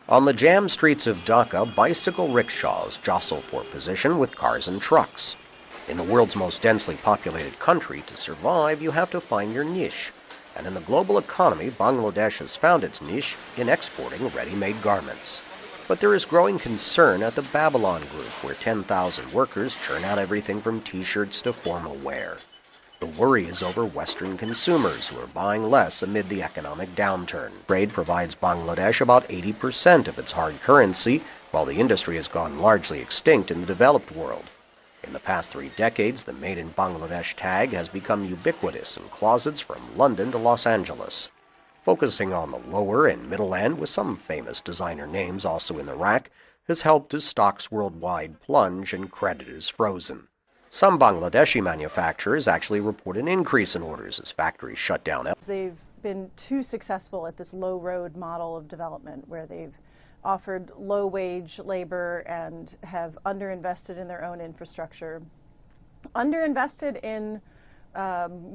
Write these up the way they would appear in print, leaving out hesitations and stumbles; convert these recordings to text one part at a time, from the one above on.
On the jammed streets of Dhaka, bicycle rickshaws jostle for position with cars and trucks. In the world's most densely populated country, to survive, you have to find your niche. And in the global economy, Bangladesh has found its niche in exporting ready-made garments. But there is growing concern at the Babylon Group, where 10,000 workers churn out everything from t-shirts to formal wear. The worry is over Western consumers, who are buying less amid the economic downturn. Trade provides Bangladesh about 80% of its hard currency, while the industry has gone largely extinct in the developed world. In the past 3 decades, the Made in Bangladesh tag has become ubiquitous in closets from London to Los Angeles. Focusing on the lower and middle end, with some famous designer names also in the rack, has helped as stocks worldwide plunge and credit is frozen. Some Bangladeshi manufacturers actually report an increase in orders as factories shut down. They've been too successful at this low-road model of development, where they've offered low-wage labor and have underinvested in their own infrastructure, underinvested in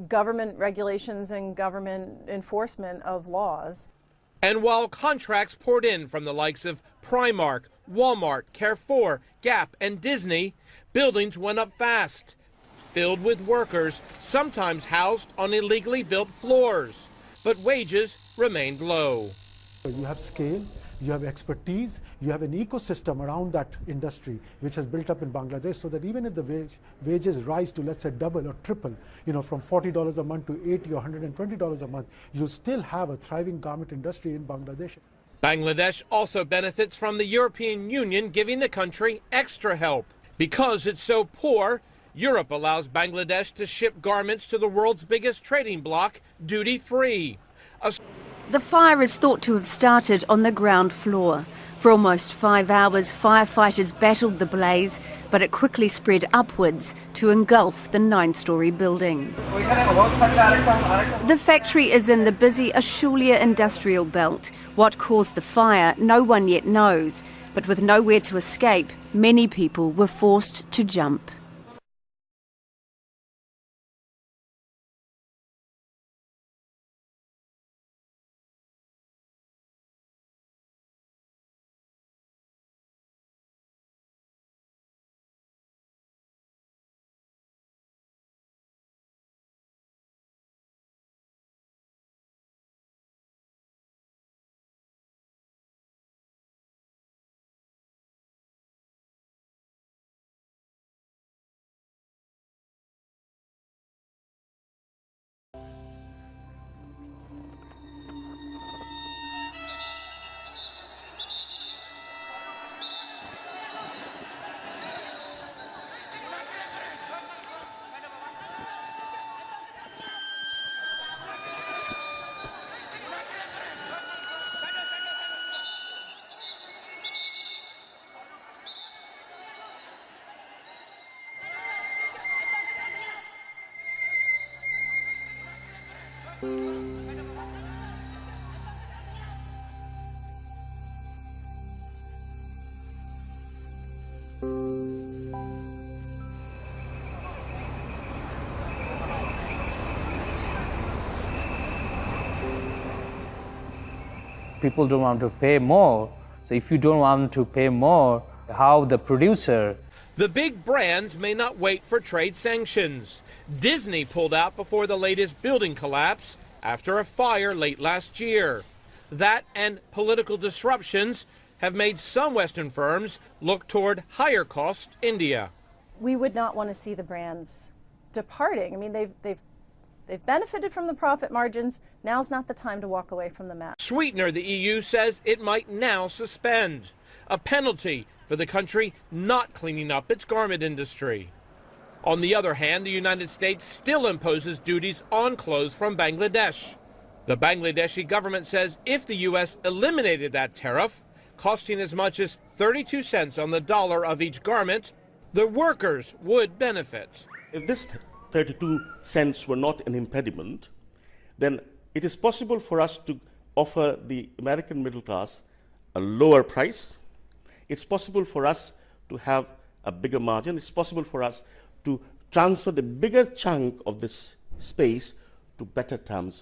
government regulations and government enforcement of laws. And while contracts poured in from the likes of Primark, Walmart, Carrefour, Gap, and Disney, buildings went up fast, filled with workers, sometimes housed on illegally built floors. But wages remained low. You have scale, you have expertise, you have an ecosystem around that industry which has built up in Bangladesh, so that even if the wages rise to, let's say, double or triple, from $40 a month to $80 or $120 a month, you still have a thriving garment industry in Bangladesh. Bangladesh also benefits from the European Union giving the country extra help. Because it's so poor, Europe allows Bangladesh to ship garments to the world's biggest trading bloc duty-free. The fire is thought to have started on the ground floor. For almost 5 hours, firefighters battled the blaze, but it quickly spread upwards to engulf the 9-story building. The factory is in the busy Ashulia industrial belt. What caused the fire, no one yet knows. But with nowhere to escape, many people were forced to jump. People don't want to pay more. So if you don't want to pay more, how the producer? The big brands may not wait for trade sanctions. Disney pulled out before the latest building collapse after a fire late last year. That and political disruptions have made some Western firms look toward higher cost India. We would not want to see the brands departing. I mean, they've benefited from the profit margins. Now's not the time to walk away from the map. Sweetener, the EU says it might now suspend. A penalty for the country not cleaning up its garment industry. On the other hand, the United States still imposes duties on clothes from Bangladesh. The Bangladeshi government says if the U.S. eliminated that tariff, costing as much as 32 cents on the dollar of each garment, the workers would benefit. If this 32 cents were not an impediment, then it is possible for us to offer the American middle class a lower price. It's possible for us to have a bigger margin. It's possible for us to transfer the bigger chunk of this space to better terms